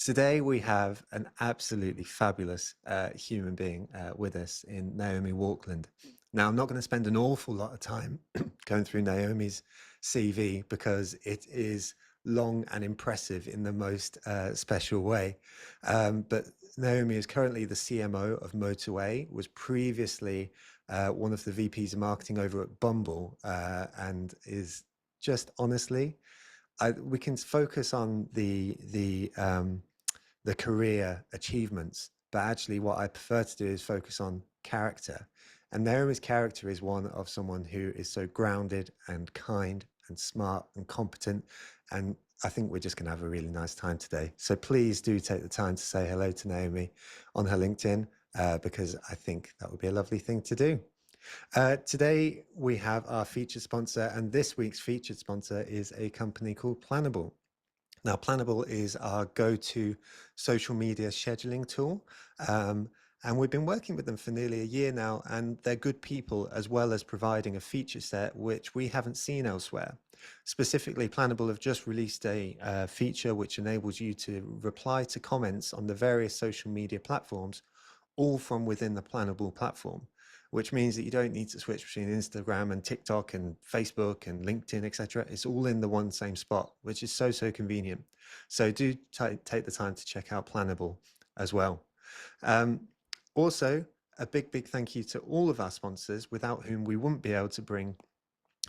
Today we have an absolutely fabulous human being with us in Naomi Walkland. Now, I'm not going to spend an awful lot of time going through Naomi's CV because it is long and impressive in the most special way. But Naomi is currently the CMO of Motorway, was previously one of the VPs of marketing over at Bumble, and is just honestly, we can focus on the career achievements, but actually what I prefer to do is focus on character. And Naomi's character is one of someone who is so grounded and kind and smart and competent. And I think we're just going to have a really nice time today. So please do take the time to say hello to Naomi on her LinkedIn, because I think that would be a lovely thing to do. Today we have our featured sponsor, and this week's featured sponsor is a company called Planable. Now, Planable is our go-to social media scheduling tool. And we've been working with them for nearly a year now, and they're good people as well as providing a feature set which we haven't seen elsewhere. Specifically, Planable have just released a feature which enables you to reply to comments on the various social media platforms, all from within the Planable platform, which means that you don't need to switch between Instagram and TikTok and Facebook and LinkedIn, etc. It's all in the one same spot, which is so convenient. So do take the time to check out Planable as well. Also, a big thank you to all of our sponsors, without whom we wouldn't be able to bring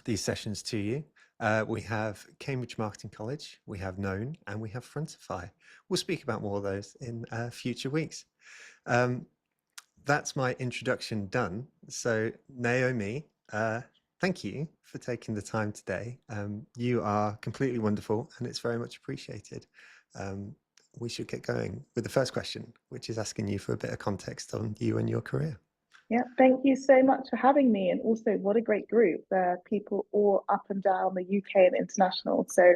these sessions to you. We have Cambridge Marketing College, we have Known, and we have Frontify. We'll speak about more of those in future weeks. That's my introduction done. So Naomi, thank you for taking the time today. You are completely wonderful and it's very much appreciated. We should get going with the first question, which is asking you for a bit of context on you and your career. Yeah, thank you so much for having me. And also, what a great group. There are people all up and down the UK and international. So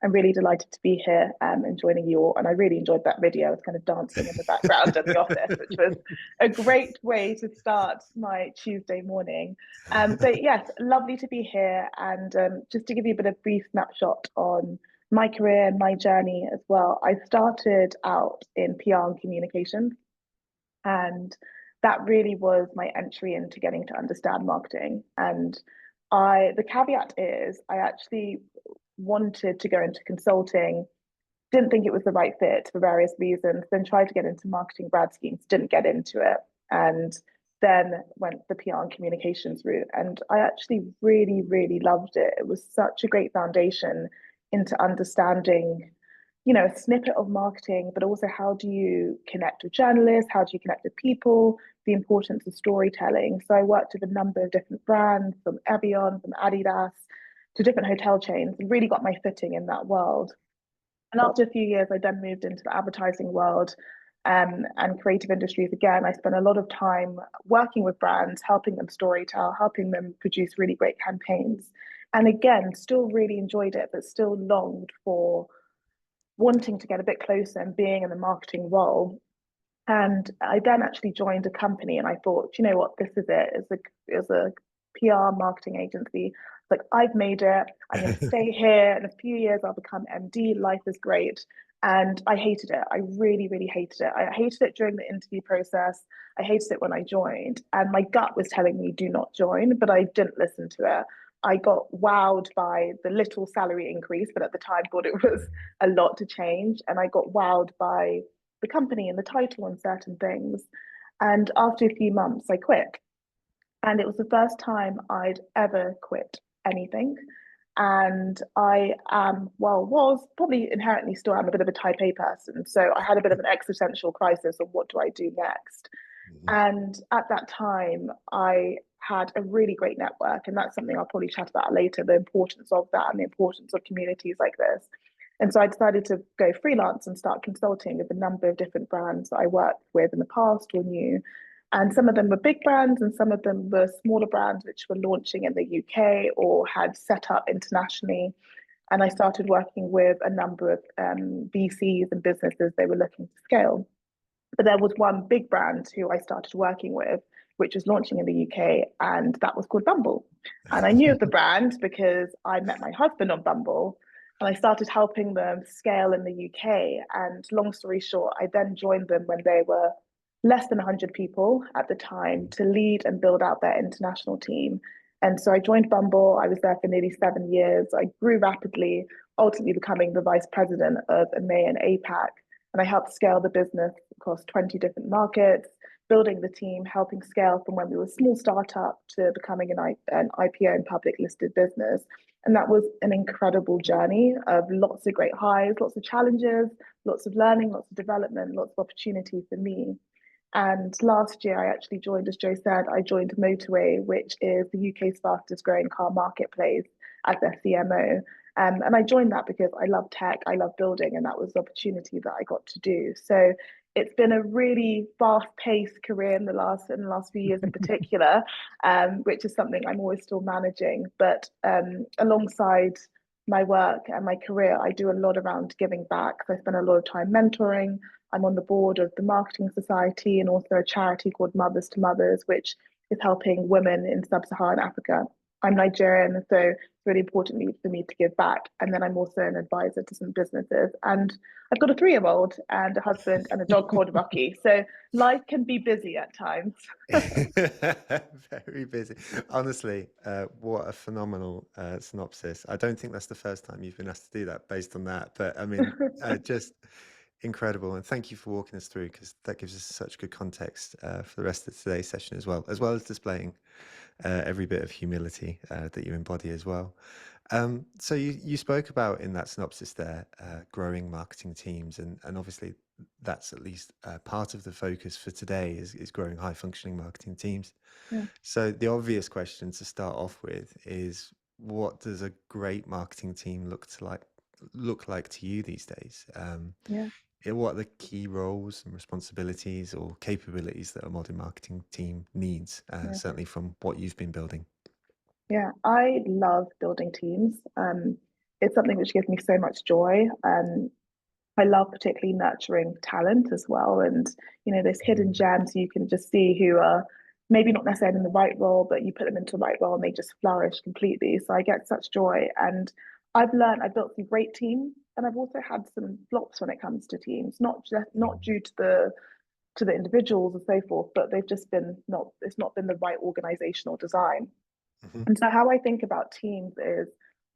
I'm really delighted to be here and joining you all. And I really enjoyed that video. I was kind of dancing in the background in the office, which was a great way to start my Tuesday morning. So yes, lovely to be here. And just to give you a bit of brief snapshot on my career and my journey as well. I started out in PR and communications, and that really was my entry into getting to understand marketing. And the caveat is I actually wanted to go into consulting, didn't think it was the right fit for various reasons, then tried to get into marketing grad schemes, didn't get into it, and then went the PR and communications route. And I actually really loved it. It was such a great foundation into understanding, a snippet of marketing, but also how do you connect with journalists? How do you connect with people? The importance of storytelling. So I worked with a number of different brands, from Evian, from Adidas, to different hotel chains, and really got my footing in that world. And after a few years, I then moved into the advertising world, and creative industries again. I spent a lot of time working with brands, helping them storytell, helping them produce really great campaigns. And again, still really enjoyed it, but still longed for wanting to get a bit closer and being in the marketing role. And I then actually joined a company, and I thought, you know what, this is it. As a PR marketing agency. It's like, I've made it. I'm going to stay here. In a few years, I'll become MD. Life is great. And I hated it. I really hated it. I hated it during the interview process. I hated it when I joined. And my gut was telling me, do not join, but I didn't listen to it. I got wowed by the little salary increase, but at the time thought it was a lot to change. And I got wowed by the company and the title and certain things. And after a few months, I quit. And it was the first time I'd ever quit anything. And I was probably inherently still am a bit of a type A person. So I had a bit of an existential crisis of what do I do next? And at that time, I had a really great network. And that's something I'll probably chat about later, the importance of that and the importance of communities like this. And so I decided to go freelance and start consulting with a number of different brands that I worked with in the past or knew. And some of them were big brands and some of them were smaller brands which were launching in the UK or had set up internationally. And I started working with a number of VCs and businesses they were looking to scale. But there was one big brand who I started working with, which was launching in the UK, and that was called Bumble. And I knew of the brand because I met my husband on Bumble. And I started helping them scale in the UK. And long story short, I then joined them when they were less than 100 people at the time to lead and build out their international team. And so I joined Bumble. I was there for nearly 7 years. I grew rapidly, ultimately becoming the vice president of EMEA and APAC. And I helped scale the business across 20 different markets, building the team, helping scale from when we were a small startup to becoming an IPO and public listed business. And that was an incredible journey of lots of great highs, lots of challenges, lots of learning, lots of development, lots of opportunity for me. And last year, I actually joined, as Joe said, I joined Motorway, which is the UK's fastest growing car marketplace, as their CMO. And I joined that because I love tech, I love building, and that was the opportunity that I got to do. So it's been a really fast-paced career in the last few years in particular, which is something I'm always still managing. But alongside my work and my career, I do a lot around giving back. So I spend a lot of time mentoring. I'm on the board of the Marketing Society and also a charity called Mothers to Mothers, which is helping women in sub-Saharan Africa. I'm Nigerian, so it's really important for me to give back. And then I'm also an advisor to some businesses. And I've got a 3-year-old and a husband and a dog called Rocky. So life can be busy at times. Very busy. Honestly, what a phenomenal synopsis. I don't think that's the first time you've been asked to do that based on that. But I mean, just incredible. And thank you for walking us through, because that gives us such good context for the rest of today's session as well as displaying every bit of humility that you embody as well. So you spoke about in that synopsis there, growing marketing teams, and obviously that's at least part of the focus for today is growing high functioning marketing teams. Yeah. So the obvious question to start off with is, what does a great marketing team look like to you these days? Yeah. What are the key roles and responsibilities or capabilities that a modern marketing team needs, Yeah. certainly from what you've been building? Yeah, I love building teams. It's something which gives me so much joy. I love particularly nurturing talent as well. And, those hidden gems you can just see who are maybe not necessarily in the right role, but you put them into the right role and they just flourish completely. So I get such joy. And I've built some great teams, and I've also had some flops when it comes to teams, not due to the individuals and so forth, but they've just been not, it's not been the right organizational design. Mhm. And so how I think about teams is,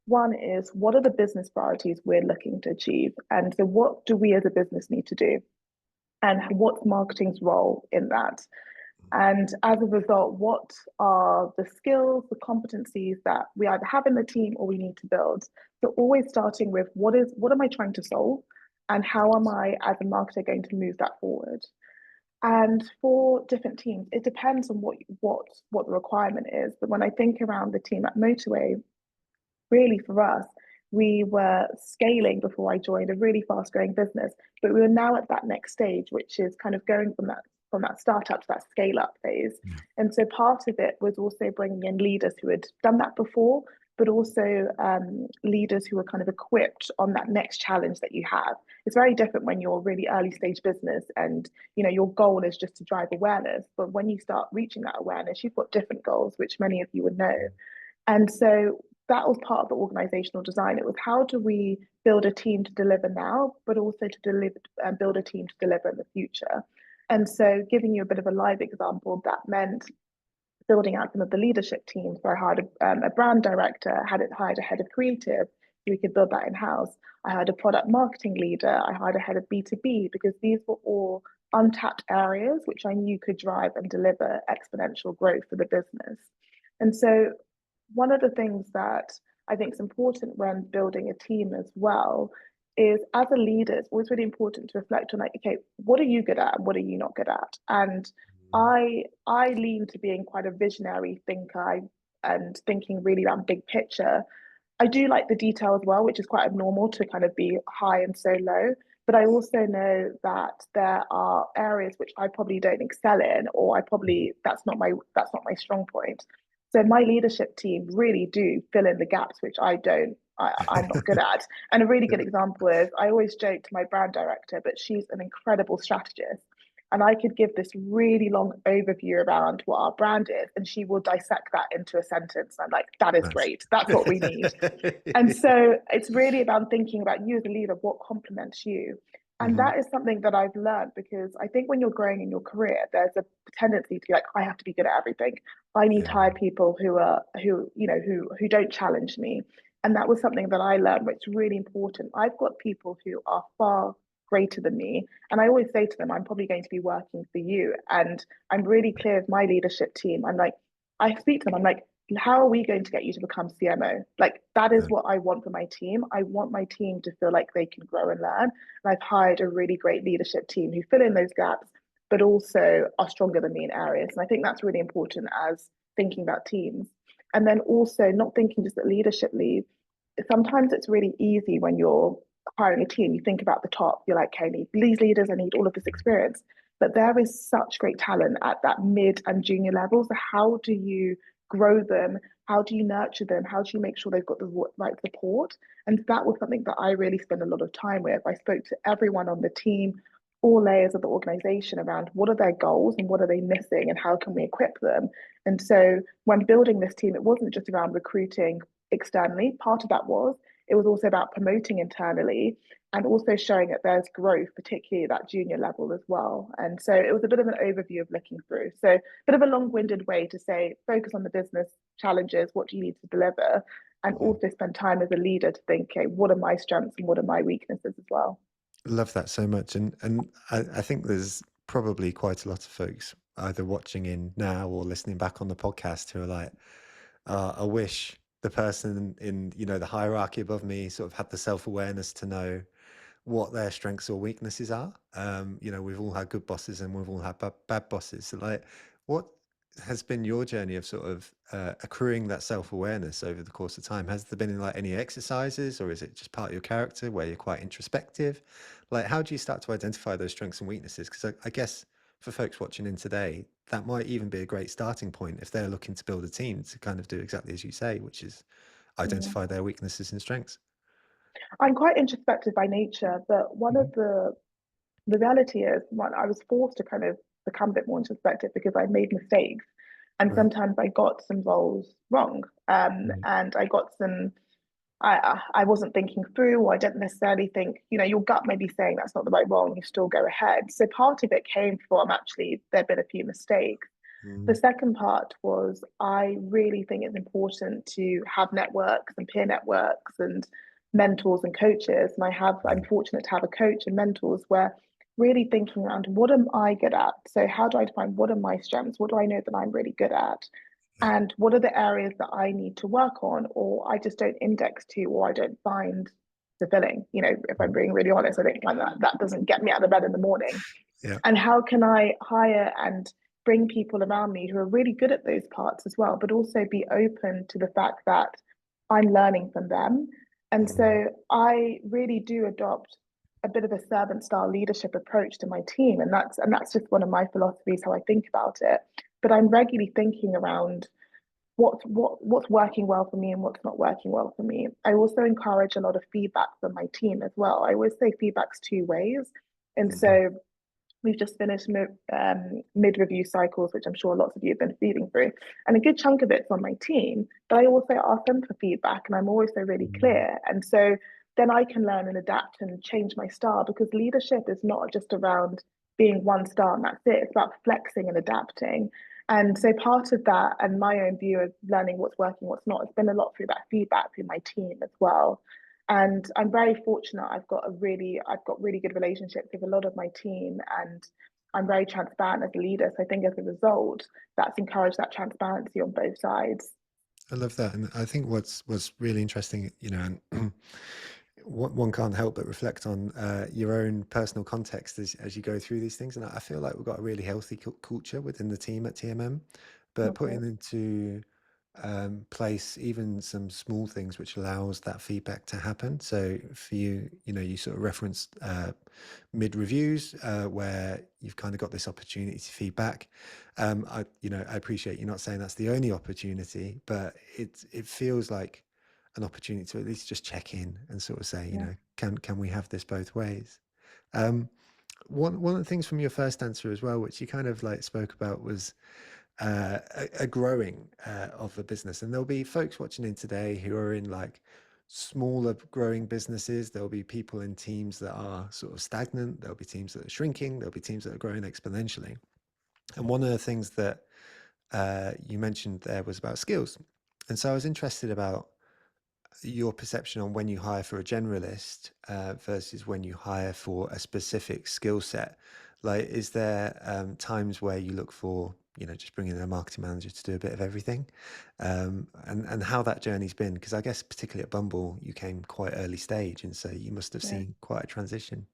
one is, what are the business priorities we're looking to achieve? And so what do we as a business need to do? And what's marketing's role in that? And as a result, what are the skills, the competencies that we either have in the team or we need to build? So always starting with what am I trying to solve? And how am I as a marketer going to move that forward? And for different teams, it depends on what the requirement is. But when I think around the team at Motorway, really for us, we were scaling before I joined a really fast growing business, but we were now at that next stage, which is kind of going from that startup to that scale up phase. Yeah. And so part of it was also bringing in leaders who had done that before, but also leaders who were kind of equipped on that next challenge that you have. It's very different when you're a really early stage business and your goal is just to drive awareness. But when you start reaching that awareness, you've got different goals, which many of you would know. And so that was part of the organizational design. It was, how do we build a team to deliver now, but also to deliver and build a team to deliver in the future. And so, giving you a bit of a live example, that meant building out some of the leadership teams. So I hired a brand director, hired a head of creative, so we could build that in house. I hired a product marketing leader. I hired a head of B2B, because these were all untapped areas which I knew could drive and deliver exponential growth for the business. And so one of the things that I think is important when building a team as well is, as a leader, it's always really important to reflect on, like, okay, what are you good at and what are you not good at? And I lean to being quite a visionary thinker and thinking really around big picture. I do like the detail as well, which is quite abnormal to kind of be high and so low. But I also know that there are areas which I probably don't excel in, or that's not my strong point. So my leadership team really do fill in the gaps which I'm not good at. And a really good example is, I always joke to my brand director, but she's an incredible strategist. and I could give this really long overview around what our brand is, and she will dissect that into a sentence. I'm like, that is Nice. great. That's what we need. And so it's really about thinking about you as a leader, what complements you. And Hmm. that is something that I've learned, because I think when you're growing in your career, there's a tendency to be like, I have to be good at everything. I need Yeah. to hire people who don't challenge me. And that was something that I learned, which is really important. I've got people who are far greater than me. And I always say to them, I'm probably going to be working for you. And I'm really clear with my leadership team. I'm like, I speak to them, I'm like, how are we going to get you to become CMO? Like, that is Yeah. what I want for my team. I want my team to feel like they can grow and learn. And I've hired a really great leadership team who fill in those gaps, but also are stronger than me in areas. And I think that's really important as thinking about teams. And then also not thinking just at leadership leave. Sometimes it's really easy when you're hiring a team, you think about the top, you're like, okay, I need these leaders, I need all of this experience. But there is such great talent at that mid and junior level. So how do you grow them? How do you nurture them? How do you make sure they've got the right support? And that was something that I really spent a lot of time with. I spoke to everyone on the team, all layers of the organization, around what are their goals and what are they missing and how can we equip them. And so when building this team, it wasn't just around recruiting externally. Part of that was, it was also about promoting internally and also showing that there's growth, particularly at that junior level as well. And so it was a bit of an overview of looking through. So a bit of a long-winded way to say, focus on the business challenges, what do you need to deliver? And Hmm. also spend time as a leader to think, okay, what are my strengths and what are my weaknesses as well? Love that so much. And I think there's probably quite a lot of folks either watching in now or listening back on the podcast who are like, I wish the person in, the hierarchy above me sort of had the self-awareness to know what their strengths or weaknesses are. We've all had good bosses and we've all had bad bosses. So like, what has been your journey of sort of accruing that self-awareness over the course of time? Has there been like any exercises, or is it just part of your character where you're quite introspective? Like, how do you start to identify those strengths and weaknesses? Because I guess for folks watching in today, that might even be a great starting point if they're looking to build a team to kind of do exactly as you say, which is Yeah. identify their weaknesses and strengths. I'm quite introspective by nature, but one Hmm. of the reality is, one, I was forced to kind of become a bit more introspective because I made mistakes, and Right. sometimes I got some roles wrong, Mm. and I got some. I wasn't thinking through, or I didn't necessarily think, your gut may be saying that's not the right role, and you still go ahead. So part of it came from, actually, there'd been a few mistakes. The Mm. second part was, I really think it's important to have networks and peer networks and mentors and coaches. And Yeah. I'm fortunate to have a coach and mentors where really thinking around, what am I good at? So how do I define what are my strengths? What do I know that I'm really good at? Yeah. And what are the areas that I need to work on, or I just don't index to, or I don't find fulfilling? If I'm Mm. being really honest, I don't find that doesn't get me out of bed in the morning. Yeah. And how can I hire and bring people around me who are really good at those parts as well, but also be open to the fact that I'm learning from them. And Mm. so I really do adopt a bit of a servant style leadership approach to my team. And that's just one of my philosophies, how I think about it. But I'm regularly thinking around what's working well for me and what's not working well for me. I also encourage a lot of feedback from my team as well. I always say feedback's two ways. And Mhm. so we've just finished mid-review cycles, which I'm sure lots of you have been feeding through. And a good chunk of it's on my team, but I also ask them for feedback, and I'm always so really Mm. clear. And so then I can learn and adapt and change my style, because leadership is not just around being one star and that's it. It's about flexing and adapting. And so part of that, and my own view of learning what's working, what's not, has been a lot through that feedback through my team as well. And I'm very fortunate. I've got really good relationships with a lot of my team, and I'm very transparent as a leader. So I think as a result, that's encouraged that transparency on both sides. I love that, and I think what's really interesting, and one can't help but reflect on your own personal context as you go through these things. And I feel like we've got a really healthy culture within the team at TMM, but Okay. putting into place even some small things which allows that feedback to happen. So for you, you sort of referenced mid reviews where you've kind of got this opportunity to feedback. I appreciate you not saying that's the only opportunity, but it feels like an opportunity to at least just check in and sort of say, Yeah. can we have this both ways? Um, One of the things from your first answer as well, which you kind of like spoke about, was a growing of a business. And there'll be folks watching in today who are in like smaller growing businesses. There'll be people in teams that are sort of stagnant. There'll be teams that are shrinking. There'll be teams that are growing exponentially. And one of the things that you mentioned there was about skills. And so I was interested about your perception on when you hire for a generalist versus when you hire for a specific skill set. Like, is there times where you look for, just bringing in a marketing manager to do a bit of everything, and how that journey's been? Because I guess particularly at Bumble, you came quite early stage, and so you must have Yeah. seen quite a transition.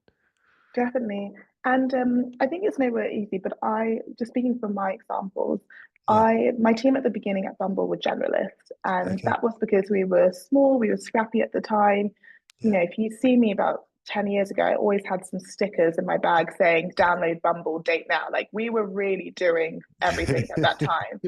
Definitely. And I think it's nowhere easy, but I, just speaking from my examples, Yeah. my team at the beginning at Bumble were generalists, and Okay. that was because we were small, we were scrappy at the time. You Yeah. know, if you see me about 10 years ago, I always had some stickers in my bag saying, download Bumble, date now. Like we were really doing everything at that time.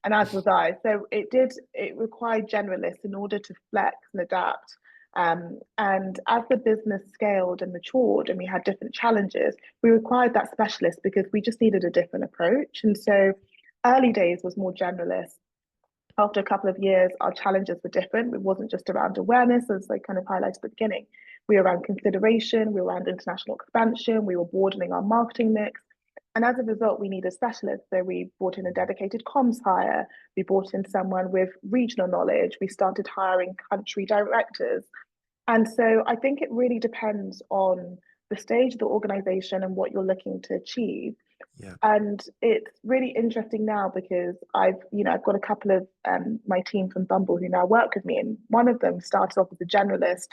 And as was I. So it required generalists in order to flex and adapt. And as the business scaled and matured and we had different challenges, we required that specialist because we just needed a different approach. And so early days was more generalist. After a couple of years, our challenges were different. It wasn't just around awareness, as I kind of highlighted at the beginning. We were around consideration, we were around international expansion, we were broadening our marketing mix. And as a result, we needed specialists. So we brought in a dedicated comms hire, we brought in someone with regional knowledge, we started hiring country directors. And so I think it really depends on the stage of the organization and what you're looking to achieve. Yeah. And it's really interesting now because I've got a couple of my team from Bumble who now work with me, and one of them started off as a generalist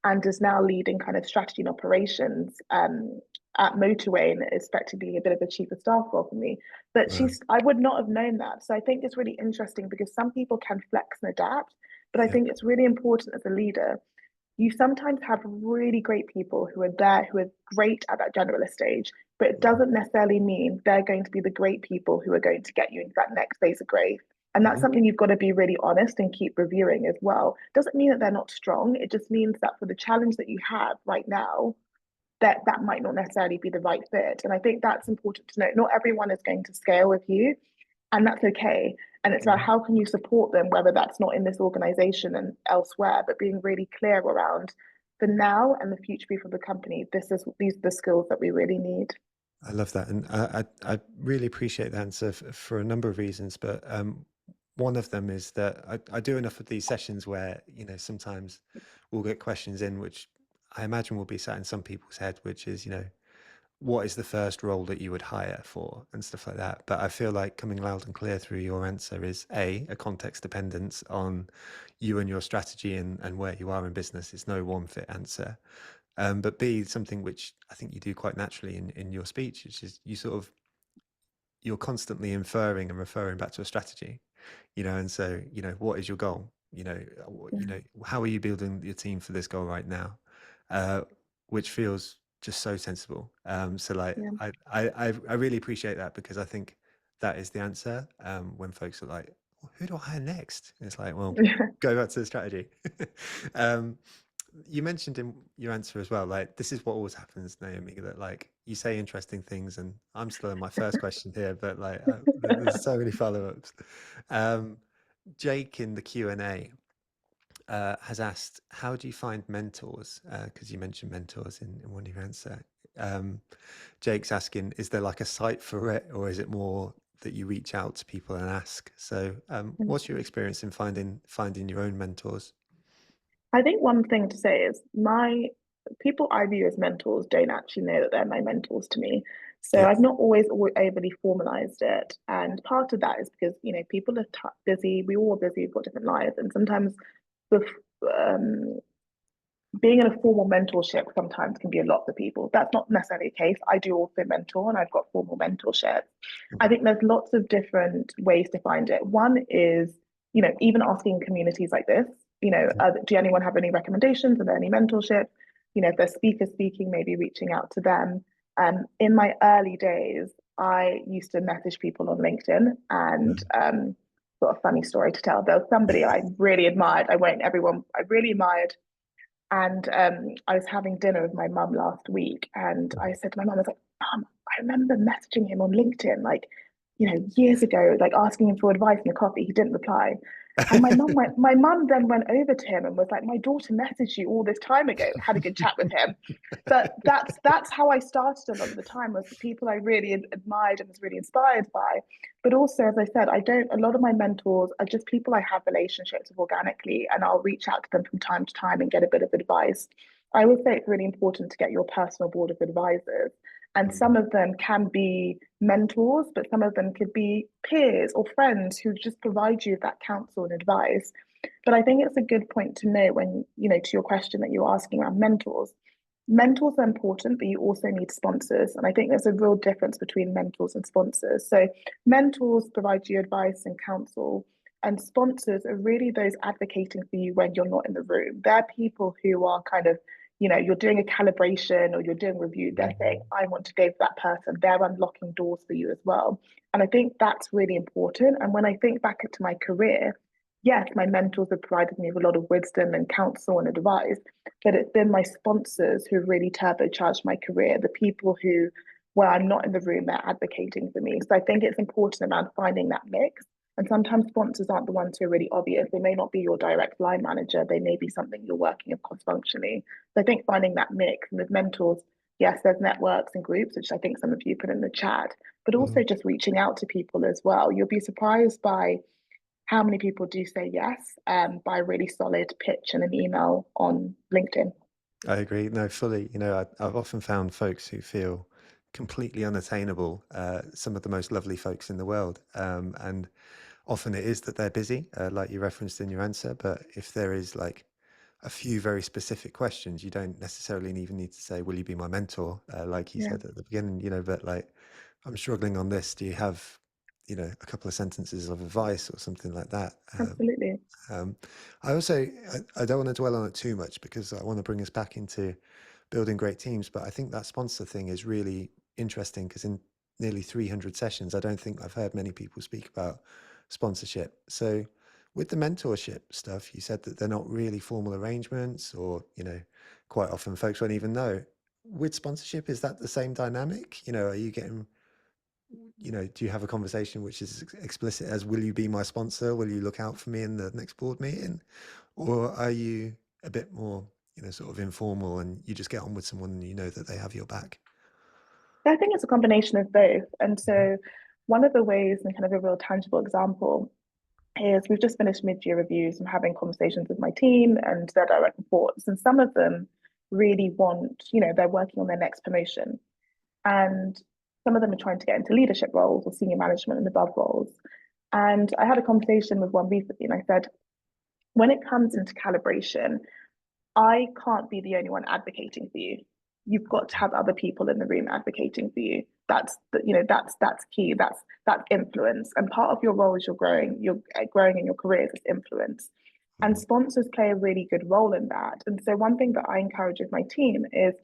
and is now leading kind of strategy and operations at Motorway, and is effectively a bit of a chief of staff role for me. But Wow. I would not have known that. So I think it's really interesting because some people can flex and adapt, but I Yeah. think it's really important as a leader, you sometimes have really great people who are there, who are great at that generalist stage, but it Mhm. doesn't necessarily mean they're going to be the great people who are going to get you into that next phase of growth. And that's Mhm. something you've got to be really honest and keep reviewing as well. Doesn't mean that they're not strong. It just means that for the challenge that you have right now, that might not necessarily be the right fit. And I think that's important to note. Not everyone is going to scale with you, and that's okay. And it's about Mhm. how can you support them, whether that's not in this organization and elsewhere, but being really clear around the now and the future proof of the company. These are the skills that we really need. I love that, and I really appreciate the answer for a number of reasons. But one of them is that I do enough of these sessions where sometimes we'll get questions in which I imagine will be sat in some people's head, which is what is the first role that you would hire for and stuff like that. But I feel like coming loud and clear through your answer is a context dependence on you and your strategy and where you are in business. It's no one fit answer. But B, something which I think you do quite naturally in your speech, which is you're constantly inferring and referring back to a strategy, and so, what is your goal? How are you building your team for this goal right now? Uh, which feels just so sensible. So like, Yeah. I really appreciate that because I think that is the answer. When folks are like, well, who do I hire next? And it's like, well, Yeah. go back to the strategy. um, you mentioned in your answer as well, like this is what always happens, Naomi, that like you say interesting things, and I'm still in my first question here, but like there's so many follow-ups. Um, Jake in the Q&A has asked, how do you find mentors? Because you mentioned mentors in one of your answer. Jake's asking, is there like a site for it, or is it more that you reach out to people and ask? So, what's your experience in finding your own mentors? I think one thing to say is my people I view as mentors don't actually know that they're my mentors to me. So Yeah. I've not always overly formalized it. And part of that is because, people are busy. We all are busy. We've got different lives. And sometimes the um, being in a formal mentorship sometimes can be a lot for people. That's not necessarily the case. I do also mentor and I've got formal mentorship. I Mhm. think there's lots of different ways to find it. One is, even asking communities like this, Yeah. do anyone have any recommendations? Are there any mentorship? If there's speakers speaking, maybe reaching out to them. In my early days, I used to message people on LinkedIn and got a funny story to tell. There was somebody I really admired. I really admired, and I was having dinner with my mum last week, and I said to my mum, I was like, I remember messaging him on LinkedIn, like, years ago, like asking him for advice in a coffee. He didn't reply. And my mum then went over to him and was like, my daughter messaged you all this time ago, had a good chat with him. But that's how I started a lot of the time, was the people I really admired and was really inspired by. But also, as I said, a lot of my mentors are just people I have relationships with organically, and I'll reach out to them from time to time and get a bit of advice. I would say it's really important to get your personal board of advisors. And some of them can be mentors, but some of them could be peers or friends who just provide you with that counsel and advice. But I think it's a good point to note when, to your question that you're asking around mentors. Mentors are important, but you also need sponsors. And I think there's a real difference between mentors and sponsors. So mentors provide you advice and counsel, and sponsors are really those advocating for you when you're not in the room. They're people who are kind of, you're doing a calibration or you're doing a review. They're saying, I want to go for that person. They're unlocking doors for you as well. And I think that's really important. And when I think back to my career, yes, my mentors have provided me with a lot of wisdom and counsel and advice, but it's been my sponsors who really turbocharged my career, the people who, where I'm not in the room, they're advocating for me. So I think it's important around finding that mix. And sometimes sponsors aren't the ones who are really obvious. They may not be your direct line manager. They may be something you're working with cross-functionally. So I think finding that mix. And with mentors, yes, there's networks and groups, which I think some of you put in the chat, but Mhm. also just reaching out to people as well. You'll be surprised by how many people do say yes by a really solid pitch and an email on LinkedIn. I agree. No, fully. I've often found folks who feel completely unattainable, some of the most lovely folks in the world. And often it is that they're busy, like you referenced in your answer. But if there is like a few very specific questions, you don't necessarily even need to say, will you be my mentor? Like you Yeah, said at the beginning, but like, I'm struggling on this. Do you have, a couple of sentences of advice or something like that? absolutely. Um, I also, I don't want to dwell on it too much because I want to bring us back into building great teams. But I think that sponsor thing is really interesting because in nearly 300 sessions, I don't think I've heard many people speak about sponsorship. So with the mentorship stuff, you said that they're not really formal arrangements or, quite often folks won't even know. With sponsorship, is that the same dynamic? Are you getting, do you have a conversation which is explicit as, will you be my sponsor? Will you look out for me in the next board meeting? Or are you a bit more, sort of informal and you just get on with someone and you know that they have your back? I think it's a combination of both. And Mhm. so one of the ways, and kind of a real tangible example, is we've just finished mid-year reviews and having conversations with my team and their direct reports. And some of them really want, they're working on their next promotion. And some of them are trying to get into leadership roles or senior management and above roles. And I had a conversation with one recently and I said, when it comes into calibration, I can't be the only one advocating for you. You've got to have other people in the room advocating for you. That's key. That's influence. And part of your role as you're growing in your career is influence. And Mhm. sponsors play a really good role in that. And so one thing that I encourage with my team is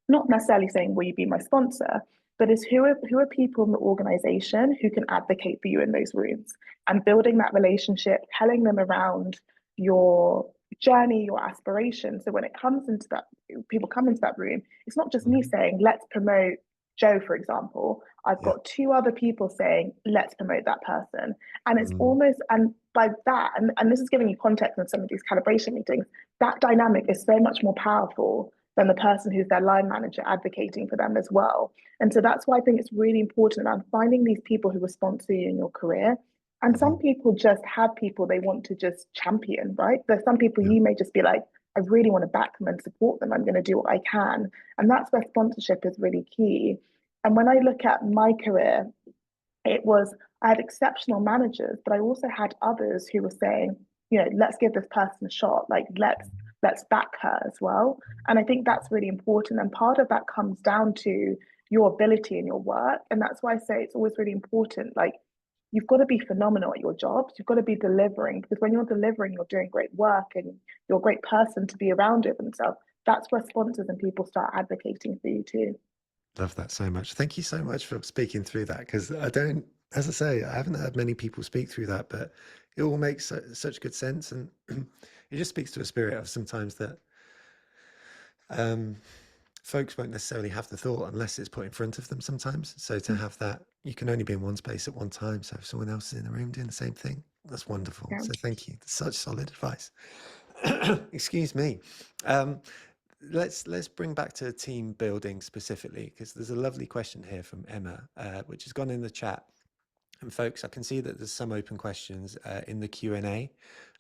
not necessarily saying, will you be my sponsor, but is who are people in the organization who can advocate for you in those rooms, and building that relationship, telling them around your journey, your aspirations. So when it comes into that, people come into that room, it's not just me Mhm. saying, let's promote Joe, for example. I've Yeah. got two other people saying, let's promote that person. And it's Mhm. almost, and by that, and this is giving you context in some of these calibration meetings, that dynamic is so much more powerful than the person who's their line manager advocating for them as well. And so that's why I think it's really important around finding these people who will sponsor you in your career. And some Mhm. people just have people they want to just champion, right? There's some people Yeah. you may just be like, I really want to back them and support them. I'm going to do what I can. And that's where sponsorship is really key. And when I look at my career, it was, I had exceptional managers, but I also had others who were saying, let's give this person a shot, like let's back her as well. And I think that's really important. And part of that comes down to your ability in your work. And that's why I say it's always really important. Like, you've got to be phenomenal at your jobs. You've got to be delivering, because when you're delivering, you're doing great work and you're a great person to be around with and stuff. That's where sponsors and people start advocating for you too. Love that so much. Thank you so much for speaking through that because I don't, as I say, I haven't had many people speak through that, but it all makes such good sense. And it just speaks to a spirit of sometimes that, um, folks won't necessarily have the thought unless it's put in front of them sometimes. So to have that, you can only be in one space at one time. So if someone else is in the room doing the same thing, that's wonderful. Yeah. So thank you. That's such solid advice. Excuse me. Um, let's bring back to team building specifically, because there's a lovely question here from Emma, which has gone in the chat. And folks, I can see that there's some open questions in the Q&A.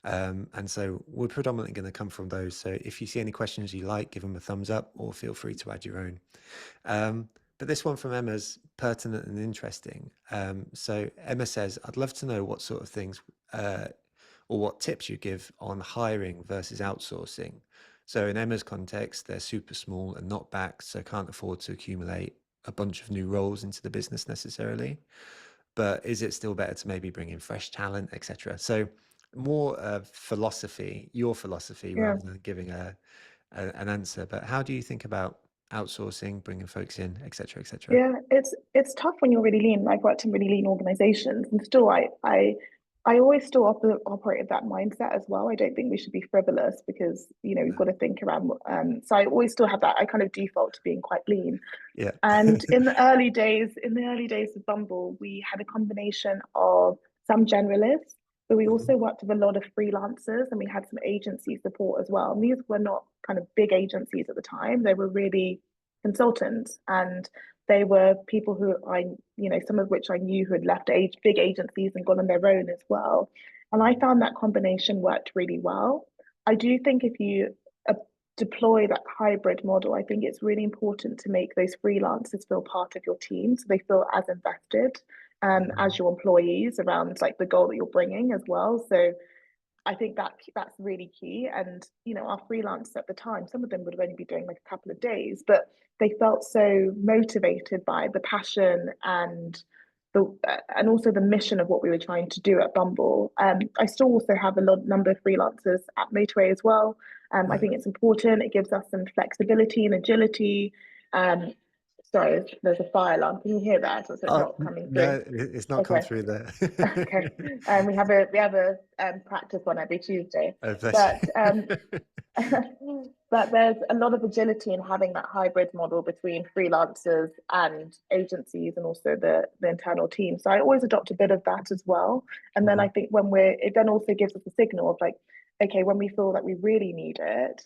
And so we're predominantly going to come from those. So if you see any questions you like, give them a thumbs up or feel free to add your own. But this one from Emma is pertinent and interesting. So Emma says, I'd love to know what sort of things or what tips you give on hiring versus outsourcing. So in Emma's context, they're super small and not backed, so can't afford to accumulate a bunch of new roles into the business necessarily. But is it still better to maybe bring in fresh talent, etc.? So more philosophy, your philosophy, Yeah. rather than giving an answer. But how do you think about outsourcing, bringing folks in, etc., etc.? Yeah, it's tough when you're really lean. I've worked in really lean organizations, and still, I always still operate with that mindset as well. I don't think we should be frivolous because we've got to think around. So I always still have that. I kind of default to being quite lean. Yeah. And in the early days of Bumble, we had a combination of some generalists, but we Mhm. also worked with a lot of freelancers, and we had some agency support as well. And these were not kind of big agencies at the time. They were really consultants, and they were people who some of which I knew who had left big agencies and gone on their own as well. And I found that combination worked really well. I do think if you deploy that hybrid model, I think it's really important to make those freelancers feel part of your team, so they feel as invested as Mhm. your employees around like the goal that you're bringing as well. So I think that's really key. And our freelancers at the time, some of them would have only been doing like a couple of days, but they felt so motivated by the passion and also the mission of what we were trying to do at Bumble. I still also have a number of freelancers at Motorway as well. I Yeah. think it's important. It gives us some flexibility and agility. Um, Sorry, there's a fire alarm. Can you hear that? So it's Oh, not coming through. no, it's not come Okay. through there. Okay. We have a practice one every Tuesday, Oh, bless but you. but there's a lot of agility in having that hybrid model between freelancers and agencies, and also the internal team. So I always adopt a bit of that as well. And then I Mhm. think it then also gives us a signal of like, okay, when we feel that we really need it,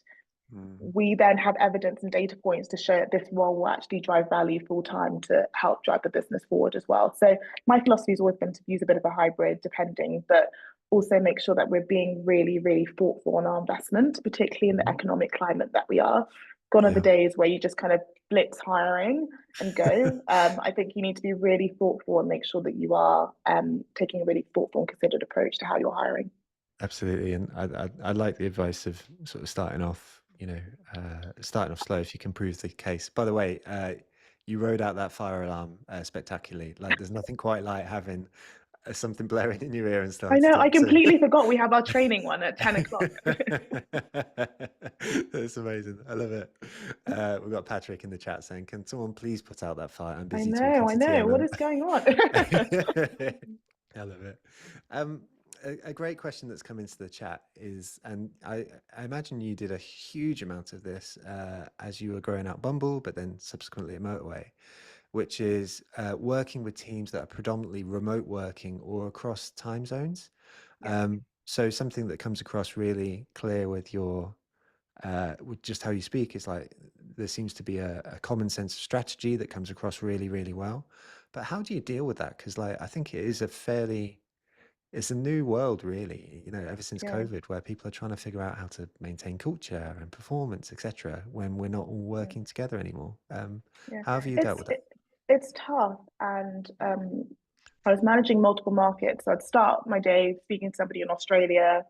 Mm. we then have evidence and data points to show that this role will actually drive value full time to help drive the business forward as well. So my philosophy has always been to use a bit of a hybrid depending, but also make sure that we're being really, really thoughtful on our investment, particularly in the Mhm. economic climate that we are. Gone are the Yeah. days where you just kind of blitz hiring and go. I think you need to be really thoughtful and make sure that you are taking a really thoughtful and considered approach to how you're hiring. Absolutely, and I like the advice of sort of starting off slow if you can prove the case. By the way, you rode out that fire alarm spectacularly. Like, there's nothing quite like having something blaring in your ear and I stuff. know, I Stuff. So completely forgot we have our training one at 10 o'clock. that's amazing. I love it. We've got Patrick in the chat saying, "Can someone please put out that fire? I'm busy talking I to know. What TMM." is going on? I love it. Um, a great question that's come into the chat is, and I imagine you did a huge amount of this as you were growing out Bumble, but then subsequently at Motorway, which is working with teams that are predominantly remote working or across time zones. Yeah, So something that comes across really clear with just how you speak is like there seems to be a common sense of strategy that comes across really, really well. But how do you deal with that? Because like I think it is it's a new world really, ever since yeah, COVID, where people are trying to figure out how to maintain culture and performance, etc., when we're not all yeah, working together anymore. yeah. How have you dealt It's with that? it, it's tough, and I was managing multiple markets. So I'd start my day speaking to somebody in Australia,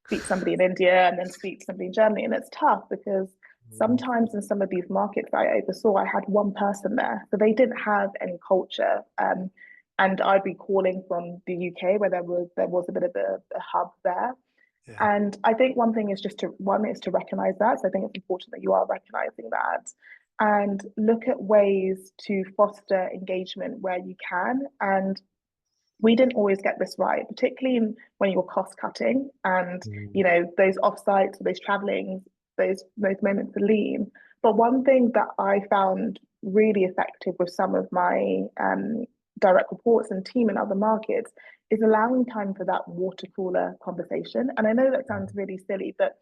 speak to somebody in India, and then speak to somebody in Germany. And it's tough because Mhm. sometimes in some of these markets I oversaw, I had one person there, so they didn't have any culture. And I'd be calling from the UK where there was a bit of a hub there. Yeah. And I think one thing is to recognize that. So I think it's important that you are recognizing that and look at ways to foster engagement where you can. And we didn't always get this right, particularly when you were cost cutting and Mm. those offsites or those travelings, those moments of lean. But one thing that I found really effective with some of my direct reports and team in other markets is allowing time for that water cooler conversation. And I know that sounds really silly, but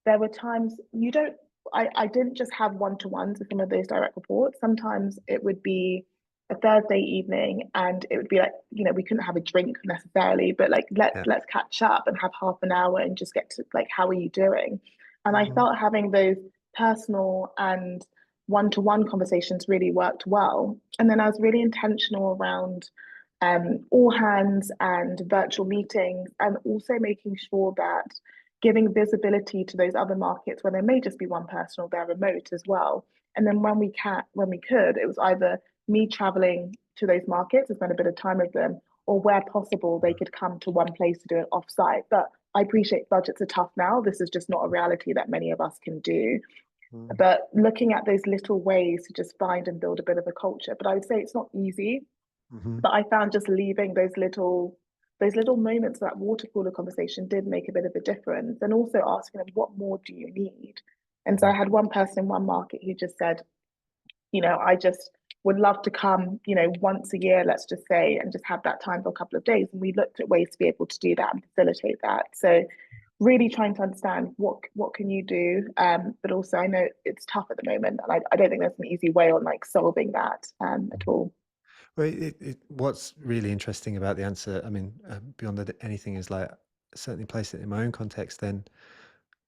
there were times you don't, I didn't just have one-to-ones with some of those direct reports. Sometimes it would be a Thursday evening and it would be like, we couldn't have a drink necessarily, but like Yeah. let's catch up and have half an hour and just get to like, how are you doing? And I Mhm. felt having those personal and one-to-one conversations really worked well. And then I was really intentional around all hands and virtual meetings, and also making sure that giving visibility to those other markets where there may just be one person or they're remote as well. And then when we could, it was either me traveling to those markets to spend a bit of time with them, or where possible, they could come to one place to do it offsite. But I appreciate budgets are tough now. This is just not a reality that many of us can do. Mhm. But looking at those little ways to just find and build a bit of a culture. But I would say it's not easy. Mhm. But I found just leaving those little moments of that water cooler conversation did make a bit of a difference. And also asking them, what more do you need? And so I Mhm. had one person in one market who just said, I just would love to come, once a year, let's just say, and just have that time for a couple of days. And we looked at ways to be able to do that and facilitate that. So really trying to understand what can you do, but also I know it's tough at the moment, and I don't think there's an easy way on like solving that at all. Well, what's really interesting about the answer, I mean, beyond anything, is like certainly place it in my own context. Then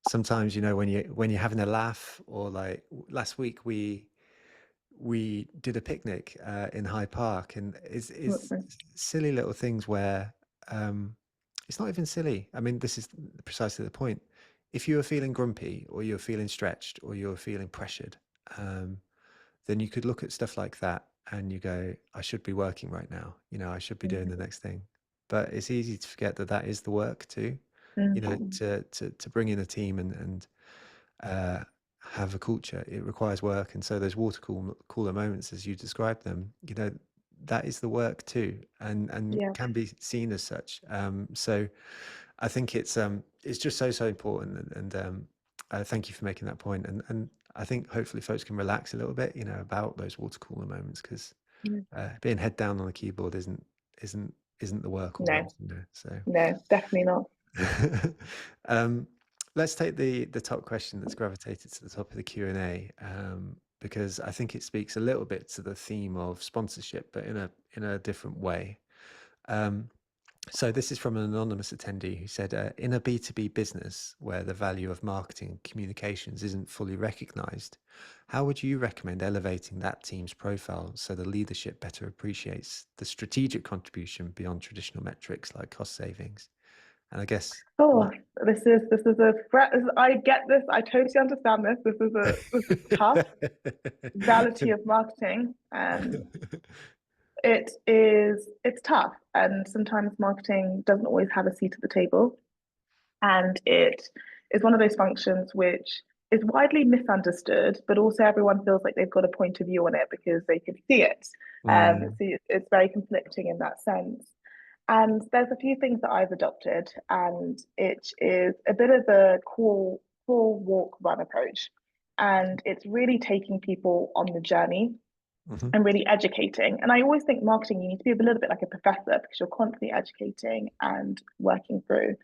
sometimes, when you're having a laugh, or like last week we did a picnic in Hyde Park, and it's silly little things where it's not even silly. I mean, this is precisely the point. If you are feeling grumpy, or you're feeling stretched, or you're feeling pressured, um, then you could look at stuff like that and you go, I should be working right now. I should be doing the Mm-hmm. next thing. But it's easy to forget that that is the work too. Mm-hmm. To bring in a team and uh, have a culture, it requires work. And so those cooler moments, as you described them, that is the work too, and Yeah. can be seen as such. So I think it's just so important. And thank you for making that point. And I think hopefully folks can relax a little bit, about those water cooler moments, because Mm. being head down on a keyboard isn't isn't the work No, always. So no, definitely not. um, let's take the top question that's gravitated to the top of the Q&A, because I think it speaks a little bit to the theme of sponsorship, but in a different way. Um, so this is from an anonymous attendee who said, in a B2B business where the value of marketing and communications isn't fully recognized, how would you recommend elevating that team's profile so the leadership better appreciates the strategic contribution beyond traditional metrics like cost savings? And I guess Oh, my this is a threat. I get this. I totally understand this. This is tough reality of marketing. It's tough, and sometimes marketing doesn't always have a seat at the table, and it is one of those functions which is widely misunderstood, but also everyone feels like they've got a point of view on it because they can see it. Mm, So it's very conflicting in that sense. And there's a few things that I've adopted, and it is a bit of a crawl, walk, run approach. And it's really taking people on the journey mhm, and really educating. And I always think marketing, you need to be a little bit like a professor because you're constantly educating and working through.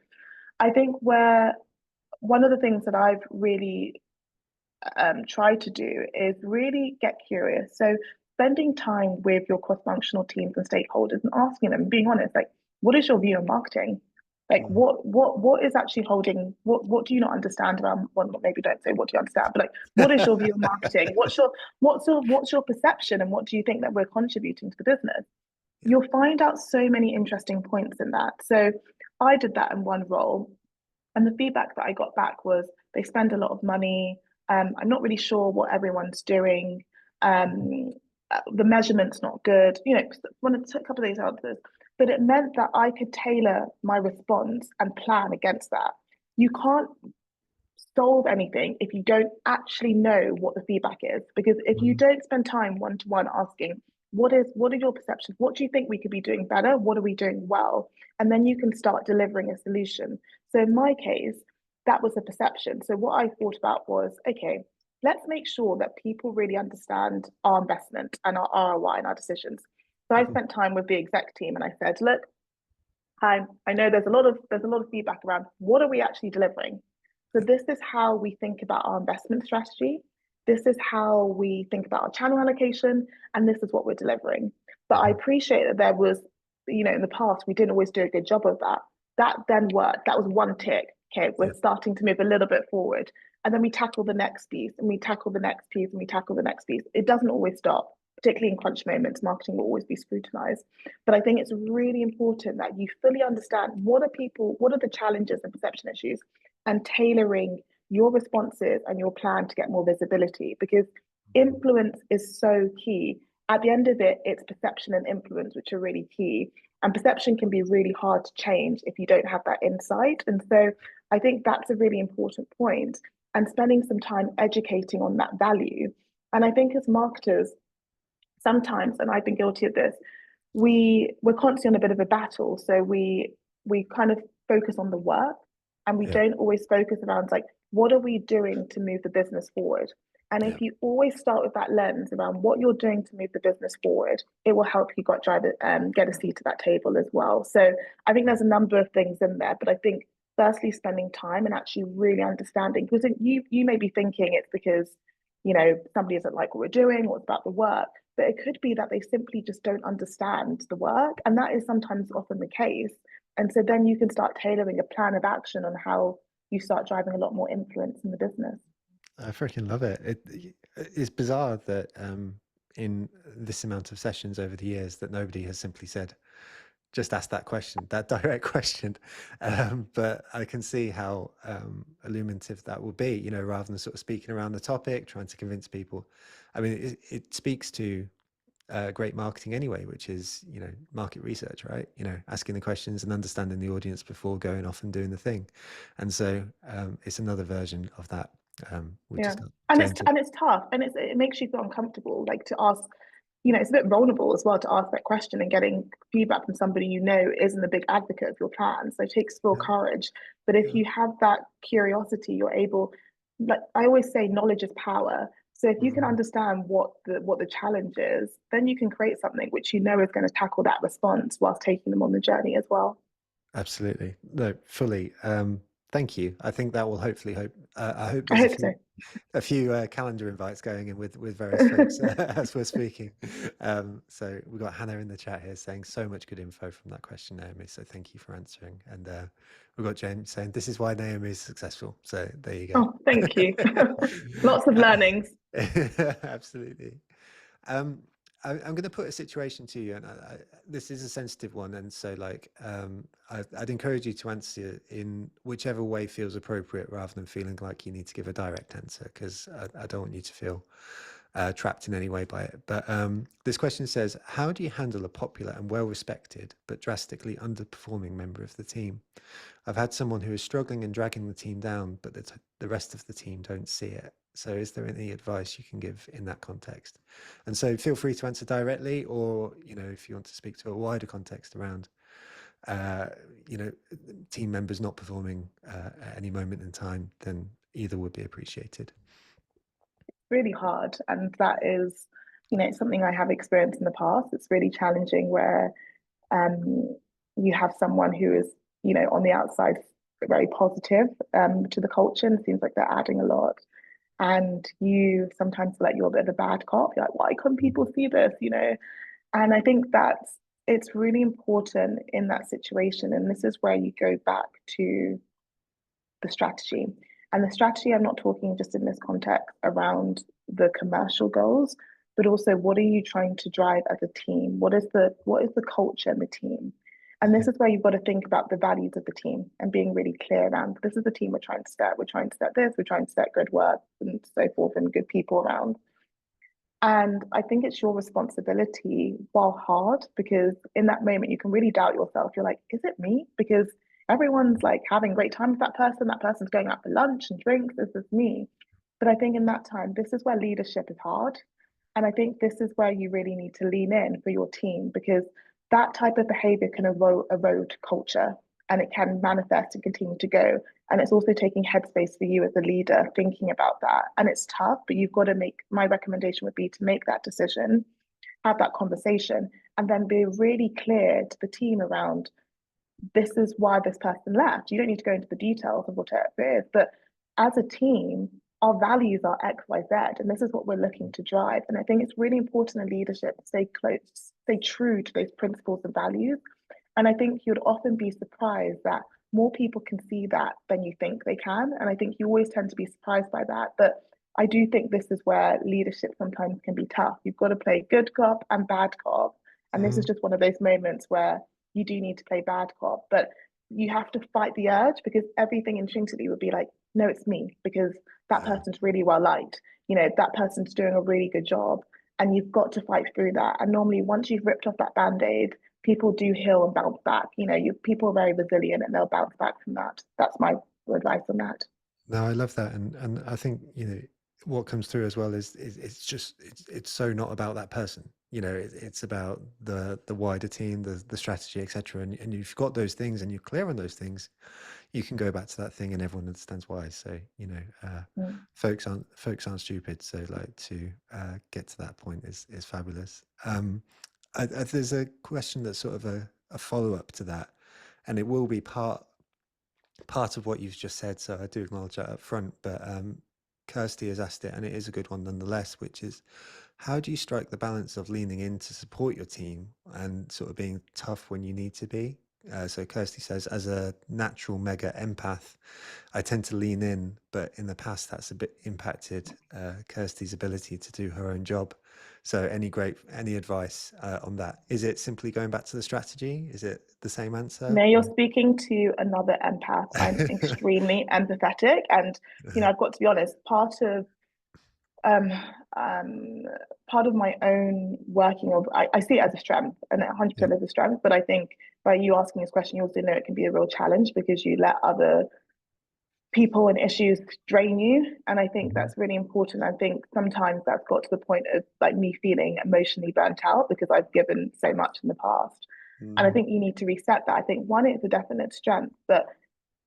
I think where one of the things that I've really tried to do is really get curious. So spending time with your cross-functional teams and stakeholders and asking them, being honest, like, what is your view on marketing? Like, mhm, what is actually holding? What do you not understand about? Well, maybe don't say what do you understand, but like, what is your view on marketing? What's your perception, and what do you think that we're contributing to the business? yeah. You'll find out so many interesting points in that. So I did that in one role, and the feedback that I got back was they spend a lot of money. I'm not really sure what everyone's doing. The measurement's not good. One of a couple of these answers, but it meant that I could tailor my response and plan against that. You can't solve anything if you don't actually know what the feedback is. Because if you Mhm, don't spend time one to one asking, what are your perceptions? What do you think we could be doing better? What are we doing well? And then you can start delivering a solution. So in my case, that was a perception. So what I thought about was, okay, let's make sure that people really understand our investment and our ROI and our decisions. So I Mhm. spent time with the exec team and I said, look, I know there's a lot of feedback around what are we actually delivering. So this is how we think about our investment strategy. This is how we think about our channel allocation, and this is what we're delivering. But I Mhm. appreciate that there was, in the past we didn't always do a good job of that. That then worked. That was one tick. Okay, Yeah. we're starting to move a little bit forward, and then we tackle the next piece, and we tackle the next piece, and we tackle the next piece. It doesn't always stop. Particularly in crunch moments, marketing will always be scrutinized. But I think it's really important that you fully understand what are the challenges and perception issues, and tailoring your responses and your plan to get more visibility, because influence is so key. At the end of it, it's perception and influence, which are really key. And perception can be really hard to change if you don't have that insight. And so I think that's a really important point, and spending some time educating on that value. And I think as marketers, sometimes, and I've been guilty of this, we're constantly on a bit of a battle. So we kind of focus on the work, and we Yeah. don't always focus around like what are we doing to move the business forward. And Yeah. if you always start with that lens around what you're doing to move the business forward, it will help you get a seat at that table as well. So I think there's a number of things in there, but I think firstly spending time and actually really understanding, because you may be thinking it's because somebody doesn't like what we're doing or it's about the work, but it could be that they simply just don't understand the work. And that is sometimes often the case. And so then you can start tailoring a plan of action on how you start driving a lot more influence in the business. I freaking love it. It's bizarre that in this amount of sessions over the years that nobody has simply said, just ask that question, that direct question. But I can see how illuminative that will be, rather than sort of speaking around the topic, trying to convince people. I mean, it speaks to great marketing anyway, which is, market research, right? Asking the questions and understanding the audience before going off and doing the thing. And so it's another version of that. We Yeah. just got And it's James. and it's tough, and it makes you feel uncomfortable, like to ask, it's a bit vulnerable as well to ask that question, and getting feedback from somebody isn't a big advocate of your plan. So it takes full Yeah, courage. But if yeah. you have that curiosity, you're able, like I always say, knowledge is power. So if you can Mhm. understand what the challenge is, then you can create something which is going to tackle that response whilst taking them on the journey as well. Absolutely. No, fully. Thank you. I think that will hopefully I hope I there's hope so. a few calendar invites going in with various folks as we're speaking. So we've got Hannah in the chat here saying so much good info from that question, Naomi. So thank you for answering. And we've got James saying this is why Naomi is successful. So there you Oh, thank you. go. Lots of Uh, learnings. absolutely. Um, I'm going to put a situation to you, and this is a sensitive one, and so I'd encourage you to answer in whichever way feels appropriate, rather than feeling like you need to give a direct answer, because I don't want you to feel trapped in any way by it. But this question says, how do you handle a popular and well-respected but drastically underperforming member of the team? I've had someone who is struggling and dragging the team down, but the rest of the team don't see it. So is there any advice you can give in that context? And so feel free to answer directly, or, if you want to speak to a wider context around, uh, you know, team members not performing at any moment in time, then either would be appreciated. Really hard. And that is, something I have experienced in the past. It's really challenging where um, you have someone who is, on the outside very positive to the culture and seems like they're adding a lot. And you sometimes feel like you're a bit of a bad cop. You're like, why couldn't people see this? And I think it's really important in that situation. And this is where you go back to the strategy. And the strategy, I'm not talking just in this context around the commercial goals, but also what are you trying to drive as a team? What is the culture in the team? And this Mhm. is where you've got to think about the values of the team and being really clear around this is the team we're trying to set. We're trying to set this, we're trying to set good work and so forth and good people around. And I think it's your responsibility, while hard, because in that moment you can really doubt yourself. You're like, is it me? Because everyone's like having a great time with that person. That person's going out for lunch and drinks. This is me. But I think in that time, this is where leadership is hard. And I think this is where you really need to lean in for your team, because that type of behavior can erode culture, and it can manifest and continue to go. And it's also taking headspace for you as a leader, thinking about that. And it's tough, but you've got to make, my recommendation would be to make that decision, have that conversation, and then be really clear to the team around this is why this person left. You don't need to go into the details of what it is, but as a team, our values are X, Y, Z, and this is what we're looking to drive. And I think it's really important in leadership to stay close, stay true to those principles and values. And I think you'd often be surprised that more people can see that than you think they can. And I think you always tend to be surprised by that. But I do think this is where leadership sometimes can be tough. You've got to play good cop and bad cop. And this is Mhm. just one of those moments where you do need to play bad cop. But you have to fight the urge because everything intrinsically would be like, no, it's me, because that Yeah. person's really well liked. That person's doing a really good job. And you've got to fight through that. And normally, once you've ripped off that band aid, people do heal and bounce back. People are very resilient and they'll bounce back from that. That's my advice on that. No, I love that, and I think what comes through as well is it's so not about that person. It's about the wider team, the strategy, etc. And you've got those things, and you're clear on those things. You can go back to that thing, and everyone understands why. So Mm. folks aren't stupid. So like to get to that point is fabulous. There's a question that's sort of a follow up to that, and it will be part of what you've just said, so I do acknowledge that up front. But Kirsty has asked it, and it is a good one nonetheless, which is how do you strike the balance of leaning in to support your team and sort of being tough when you need to be? So Kirsty says, as a natural mega empath, I tend to lean in, but in the past that's a bit impacted Kirsty's ability to do her own job. So any advice on that? Is it simply going back to the strategy? Is it the same answer? No, you're speaking to another empath. I'm extremely empathetic. And, I've got to be honest, um, um, part of my own working of, I see it as a strength and 100% Yeah. as a strength. But I think by you asking this question, you also know it can be a real challenge because you let other people and issues drain you. And I think Mhm. that's really important. I think sometimes that's got to the point of like me feeling emotionally burnt out because I've given so much in the past. And I Mhm. think you need to reset that. I think one, it's a definite strength, but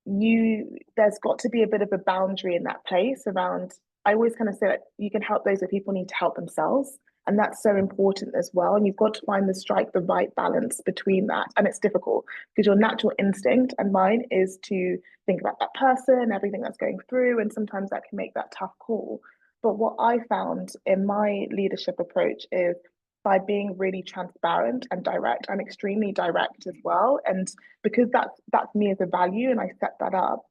there's got to be a bit of a boundary in that place around. I always kind of say that you can help those where people need to help themselves. And that's so important as well. And you've got to find the right balance between that. And it's difficult because your natural instinct and mine is to think about that person, everything that's going through. And sometimes that can make that tough call. But what I found in my leadership approach is by being really transparent and direct. I'm extremely direct as well. And because that's me as a value and I set that up,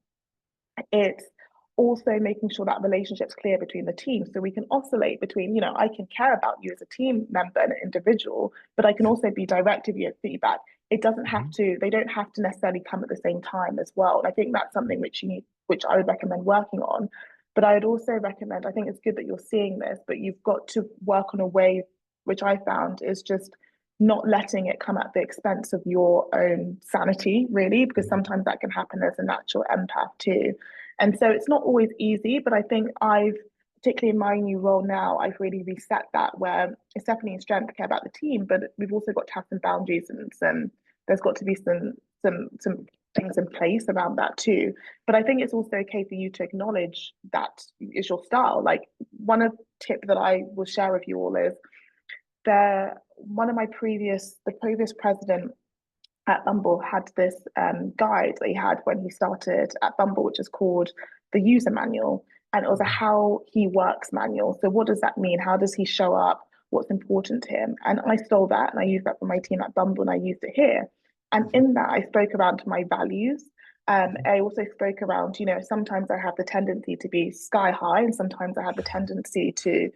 it's also making sure that relationship's clear between the team so we can oscillate between, I can care about you as a team member and an individual, but I can Yeah. also be direct with your feedback. Mhm. They don't have to necessarily come at the same time as well. And I think that's something which I would recommend working on. But I would also recommend, I think it's good that you're seeing this, but you've got to work on a way which I found is just not letting it come at the expense of your own sanity, really, because Mhm. sometimes that can happen as a natural empath too. And so it's not always easy, but I think particularly in my new role now, I've really reset that where it's definitely a strength to care about the team, but we've also got to have some boundaries and there's got to be some things in place around that too. But I think it's also okay for you to acknowledge that is your style. Like one of tip that I will share with you all is the previous president at Bumble had this guide that he had when he started at Bumble, which is called the user manual. And it was a Mhm. how he works manual. So, what does that mean? How does he show up? What's important to him? And I stole that and I used that for my team at Bumble and I used it here. And Mhm. in that, I spoke around my values. Mhm. I also spoke around, sometimes I have the tendency to be sky high and sometimes I have the tendency to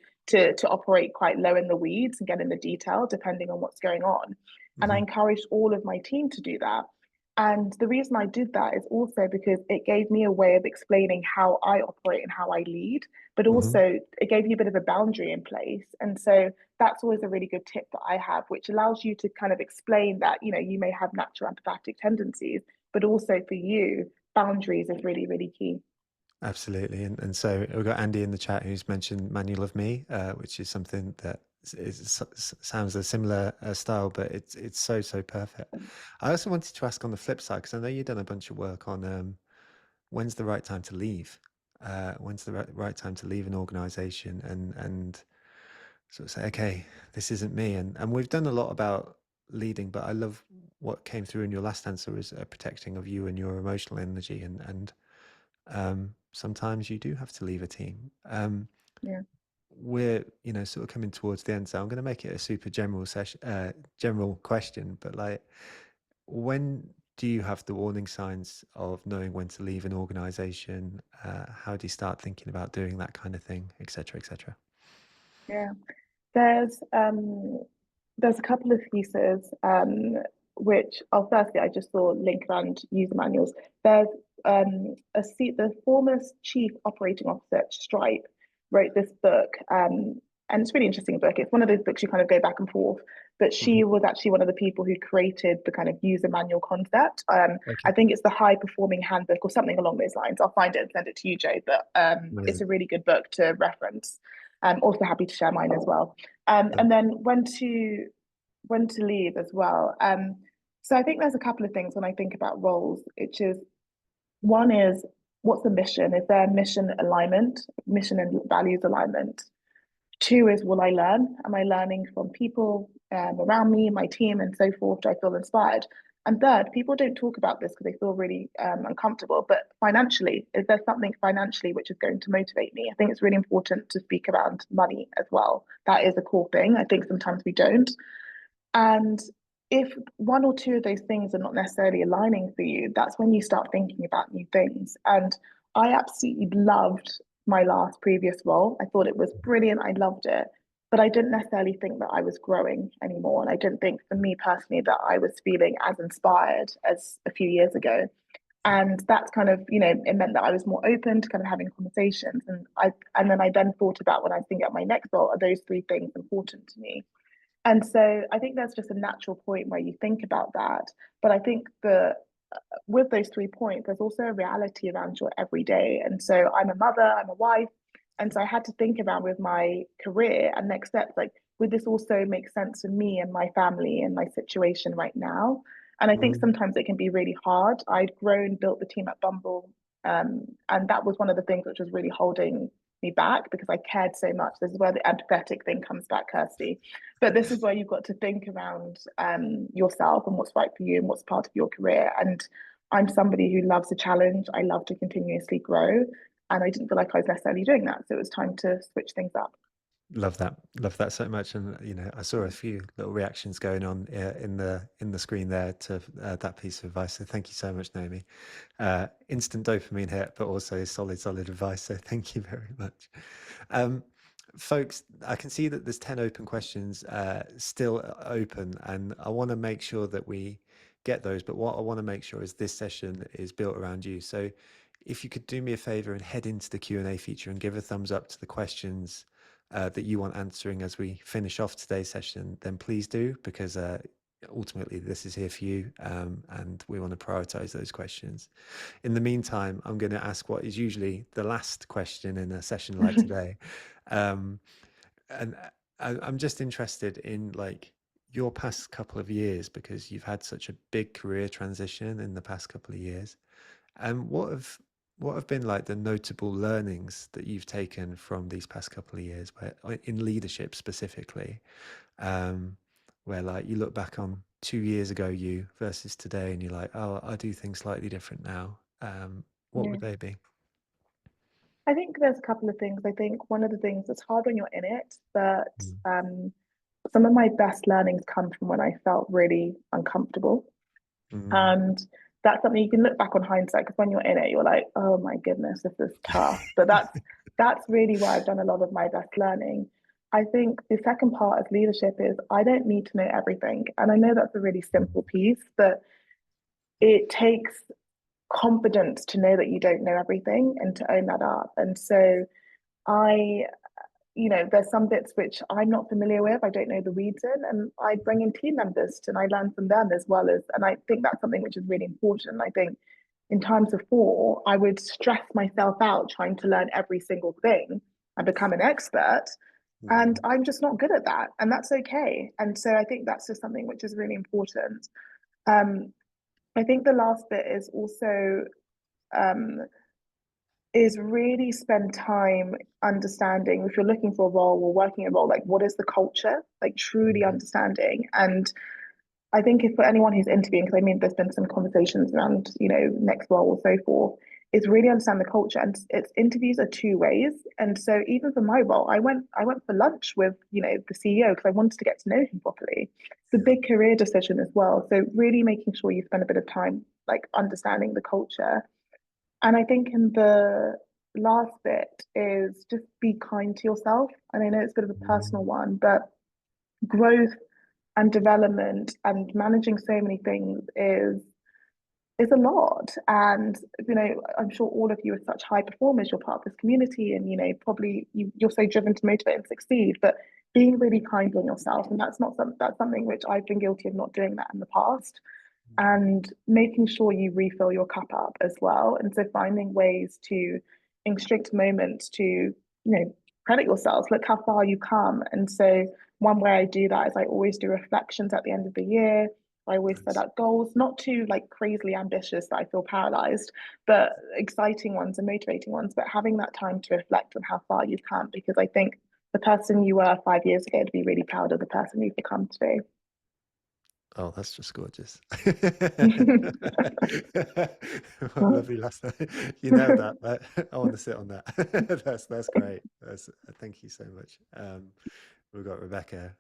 operate quite low in the weeds and get in the detail depending on what's going on. And I Mhm. encouraged all of my team to do that. And the reason I did that is also because it gave me a way of explaining how I operate and how I lead, but Mhm. also it gave you a bit of a boundary in place. And so that's always a really good tip that I have, which allows you to kind of explain that, you may have natural empathetic tendencies, but also for you, boundaries is really, really key. Absolutely. And so we've got Andy in the chat who's mentioned Manual of Me, which is something that sounds a similar style, but it's so perfect. I also wanted to ask on the flip side, because I know you've done a bunch of work on when's the right time to leave? When's the right time to leave an organization and sort of say, okay, this isn't me. And we've done a lot about leading, but I love what came through in your last answer was a protecting of you and your emotional energy. And sometimes you do have to leave a team. Yeah. We're, sort of coming towards the end, so I'm going to make it a super general session, general question, but like, when do you have the warning signs of knowing when to leave an organization? How do you start thinking about doing that kind of thing, et cetera, et cetera? Yeah. There's there's a couple of pieces which firstly I just saw link around user manuals. There's the former chief operating officer at Stripe wrote this book, and it's a really interesting book. It's one of those books you kind of go back and forth. But Hmm. she was actually one of the people who created the kind of user manual concept. I Okay, think it's the high performing handbook or something along those lines. I'll find it and send it to you, Joe. But it's amazing. a really good book to reference. I'm also happy to share mine as well. So, And then when to leave as well. So I think there's a couple of things when I think about roles, which is one is what's the mission? Is there mission alignment, mission and values alignment? Two is will I learn? Am I learning from people around me, my team, and so forth? Do I feel inspired? And third, people don't talk about this because they feel really uncomfortable. But financially, is there something financially which is going to motivate me? I think it's really important to speak around money as well. That is a core thing. I think sometimes we don't. And if one or two of those things are not necessarily aligning for you, that's when you start thinking about new things. And I absolutely loved my last previous role. I thought it was brilliant. I loved it. But I didn't necessarily think that I was growing anymore. And I didn't think for me personally that I was feeling as inspired as a few years ago. And that's kind of, it meant that I was more open to kind of having conversations. And then I thought about when I think about my next role, are those three things important to me? And so I think there's just a natural point where you think about that. But I think that with those 3 points, there's also a reality around your everyday. And so I'm a mother, I'm a wife. And so I had to think around with my career and next steps, like, would this also make sense for me and my family and my situation right now? And I think mm, sometimes it can be really hard. I'd grown, built the team at Bumble. And that was one of the things which was really holding me back because I cared so much. This is where the empathetic thing comes back, Kirsty. But this is where you've got to think around yourself and what's right for you and what's part of your career. And I'm somebody who loves a challenge. I love to continuously grow. And I didn't feel like I was necessarily doing that. So it was time to switch things up. love that so much. And I saw a few little reactions going on in the screen there to that piece of advice. So thank you so much, Naomi. Instant dopamine hit, but also solid advice. So thank you very much. Um, Folks, I can see that there's 10 open questions still open, and I want to make sure that we get those. But what I want to make sure is this session is built around you. So if you could do me a favor and head into the Q&A feature and give a thumbs up to the questions that you want answering as we finish off today's session, then please do, because ultimately this is here for you, and we want to prioritize those questions. In the meantime, I'm going to ask what is usually the last question in a session like today. Um, and I'm just interested in like your past couple of years, because you've had such a big career transition in the past couple of years. And what have been like the notable learnings that you've taken from these past couple of years, where in leadership specifically, um, where like you look back on 2 years ago you versus today, and you're like, oh, I do things slightly different now. What Yeah. would they be? I think there's a couple of things. I think one of the things that's hard when you're in it, but Mm, some of my best learnings come from when I felt really uncomfortable. mm, And that's something you can look back on hindsight because when you're in it, you're like, oh my goodness, this is tough. But that's really where I've done a lot of my best learning. I think the second part of leadership is I don't need to know everything. And I know that's a really simple piece, but it takes confidence to know that you don't know everything and to own that up. And so I there's some bits which I'm not familiar with. I don't know the weeds in, and I bring in team members and I learn from them as well as. And I think that's something which is really important. I think in times of war, I would stress myself out trying to learn every single thing and become an expert. And mm, I'm just not good at that. And that's okay. And so I think that's just something which is really important. Um, I think the last bit is also um, is really spend time understanding if you're looking for a role or working a role, like what is the culture, like truly Mm, understanding. And I think if for anyone who's interviewing, because I mean, there's been some conversations around, next role or so forth, is really understand the culture. And it's interviews are two ways. And so even for my role, I went for lunch with, the CEO because I wanted to get to know him properly. It's a yeah. big career decision as well. So really making sure you spend a bit of time like understanding the culture. And I think in the last bit is just be kind to yourself. And I know it's a bit of a personal Mm, one, but growth and development and managing so many things is a lot. And I'm sure all of you are such high performers. You're part of this community, and probably you're so driven to motivate and succeed. But being really kind on yourself, and that's something which I've been guilty of not doing that in the past, and making sure you refill your cup up as well. And so finding ways to, in strict moments, to, credit yourself, look how far you come. And so one way I do that is I always do reflections at the end of the year. I always set nice. out goals, not too like crazily ambitious that I feel paralyzed, but exciting ones and motivating ones, but having that time to reflect on how far you've come, because I think the person you were 5 years ago to be really proud of the person you've become today. Oh, that's just gorgeous. What a lovely last night. You nailed that. I want to sit on that. That's great. Thank you so much. We've got Rebecca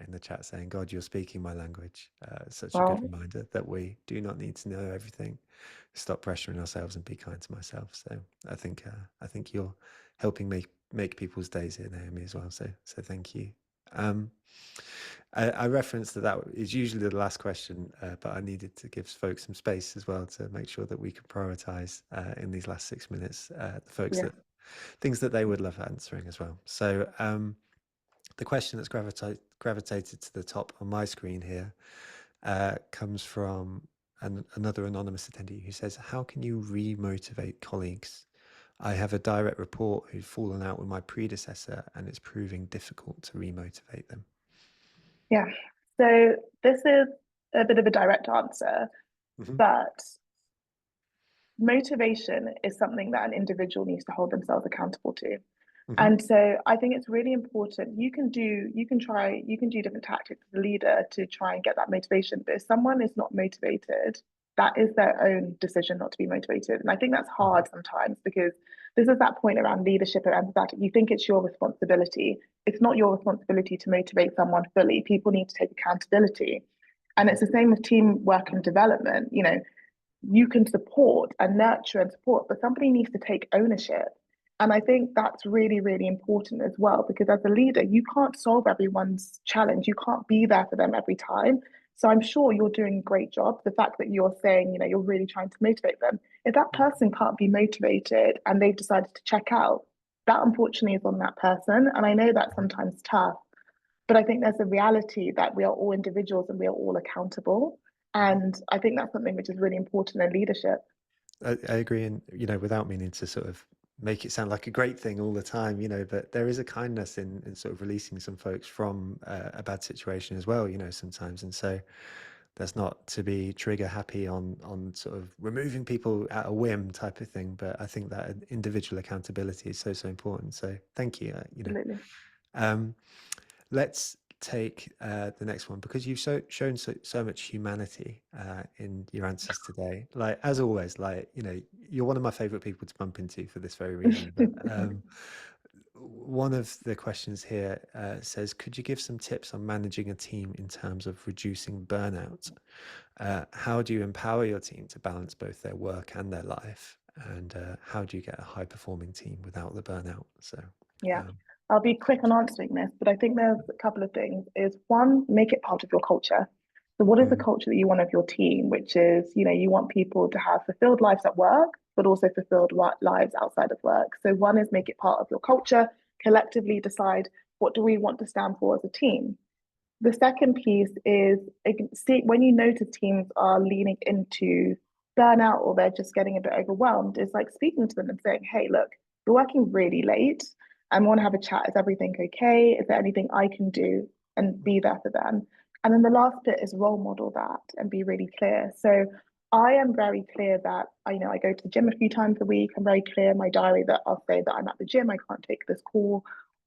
in the chat saying, "God, you're speaking my language." Such a good Well, reminder that we do not need to know everything. Stop pressuring ourselves and be kind to myself. So I think you're helping make people's days here, Naomi, as well. So thank you. Um, I referenced that is usually the last question, but I needed to give folks some space as well to make sure that we can prioritize in these last 6 minutes the folks yeah, that things that they would love answering as well. So the question that's gravitated to the top on my screen here comes from another anonymous attendee who says, "How can you re-motivate colleagues? I have a direct report who's fallen out with my predecessor, and it's proving difficult to re-motivate them." yeah. So this is a bit of a direct answer, Hmm. but motivation is something that an individual needs to hold themselves accountable to. Hmm. And so I think it's really important. You can do different tactics as a leader to try and get that motivation. But if someone is not motivated, that is their own decision not to be motivated. And I think that's hard sometimes because this is that point around leadership and empathetic. You think it's your responsibility. It's not your responsibility to motivate someone fully. People need to take accountability. And Hmm. it's the same with teamwork and development. You can support and nurture and support, but somebody needs to take ownership. And I think that's really, really important as well, because as a leader, you can't solve everyone's challenge. You can't be there for them every time. So I'm sure you're doing a great job. The fact that you're saying, you're really trying to motivate them. If that person can't be motivated and they've decided to check out, that unfortunately is on that person. And I know that's sometimes tough, but I think there's a reality that we are all individuals and we are all accountable. And I think that's something which is really important in leadership. I agree, and without meaning to sort of make it sound like a great thing all the time, but there is a kindness in sort of releasing some folks from a bad situation as well, sometimes, and so that's not to be trigger happy on sort of removing people at a whim type of thing, but I think that individual accountability is so important. So thank you. Absolutely. Um, let's take the next one because you've shown so much humanity in your answers today. Like as always, like you're one of my favorite people to bump into for this very reason. But one of the questions here says, "Could you give some tips on managing a team in terms of reducing burnout? How do you empower your team to balance both their work and their life? And how do you get a high performing team without the burnout?" So. Yeah. Um, I'll be quick on answering this, but I think there's a couple of things. Is one, make it part of your culture. So what is the mm, culture that you want of your team? Which is, you want people to have fulfilled lives at work, but also fulfilled lives outside of work. So one is make it part of your culture, collectively decide what do we want to stand for as a team. The second piece is see when you notice teams are leaning into burnout or they're just getting a bit overwhelmed, is like speaking to them and saying, hey, look, you're working really late. I want to have a chat. Is everything okay? Is there anything I can do? And be there for them. And then the last bit is role model that and be really clear. So I am very clear that I go to the gym a few times a week. I'm very clear in my diary that I'll say that I'm at the gym, I can't take this call.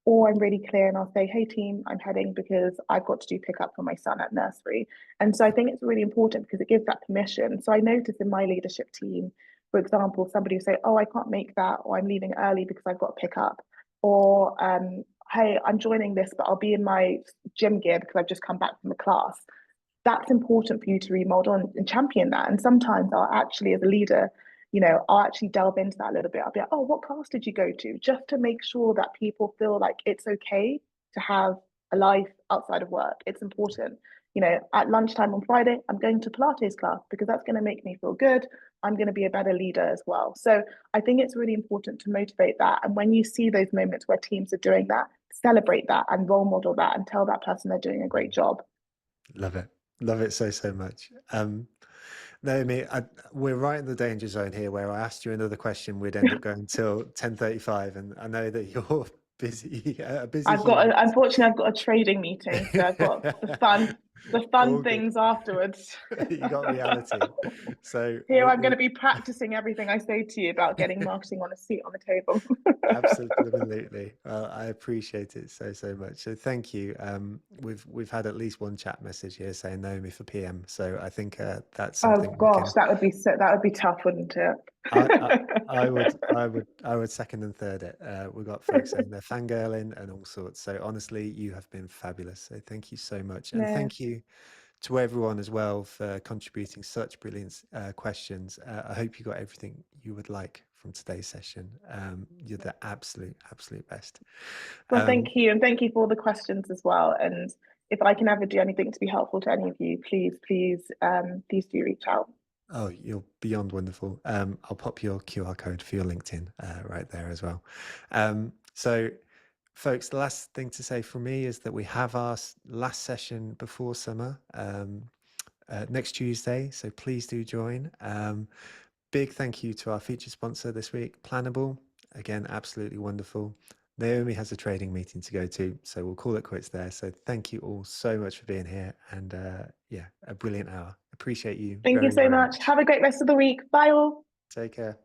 Or I'm really clear and I'll say, hey team, I'm heading because I've got to do pickup for my son at nursery. And so I think it's really important because it gives that permission. So I notice in my leadership team, for example, somebody will say, oh, I can't make that, or I'm leaving early because I've got to pick up. Or hey, I'm joining this, but I'll be in my gym gear because I've just come back from the class. That's important for you to remodel and champion that. And sometimes I'll actually, as a leader, I'll actually delve into that a little bit. I'll be like, oh, what class did you go to? Just to make sure that people feel like it's okay to have a life outside of work. It's important. At lunchtime on Friday, I'm going to Pilates class because that's going to make me feel good. I'm going to be a better leader as well. So I think it's really important to motivate that. And when you see those moments where teams are doing that, celebrate that and role model that and tell that person they're doing a great job. Love it. Love it so, so much. Naomi, we're right in the danger zone here where I asked you another question, we'd end up going till 10:35, and I know that you're busy, a busy human. Unfortunately, I've got a trading meeting, so I've got the fun All good. things afterwards. You got reality. So Here I'm going we'll to be practicing everything I say to you about getting marketing on a seat on the table. absolutely. Well, I appreciate it so, so much. So thank you. We've had at least one chat message here saying Naomi for PM. So I think that's Oh something we gosh, can. that would be tough, wouldn't it? I, I I would second and third it. We've got folks saying they're fangirling and all sorts. So honestly, you have been fabulous. So thank you so much, and No, thank you to everyone as well for contributing such brilliant questions. I hope you got everything you would like from today's session. You're the absolute best. well, Um, thank you, and thank you for all the questions as well. And if I can ever do anything to be helpful to any of you, please do reach out. oh, you're beyond wonderful. I'll pop your QR code for your LinkedIn right there as well. So, folks, the last thing to say from me is that we have our last session before summer next Tuesday. So please do join. Big thank you to our featured sponsor this week, Planable. Again, absolutely wonderful. Naomi has a trading meeting to go to, so we'll call it quits there. So thank you all so much for being here, and yeah, a brilliant hour. Appreciate you Thank you very, so very much. much. Have a great rest of the week. Bye all. Take care.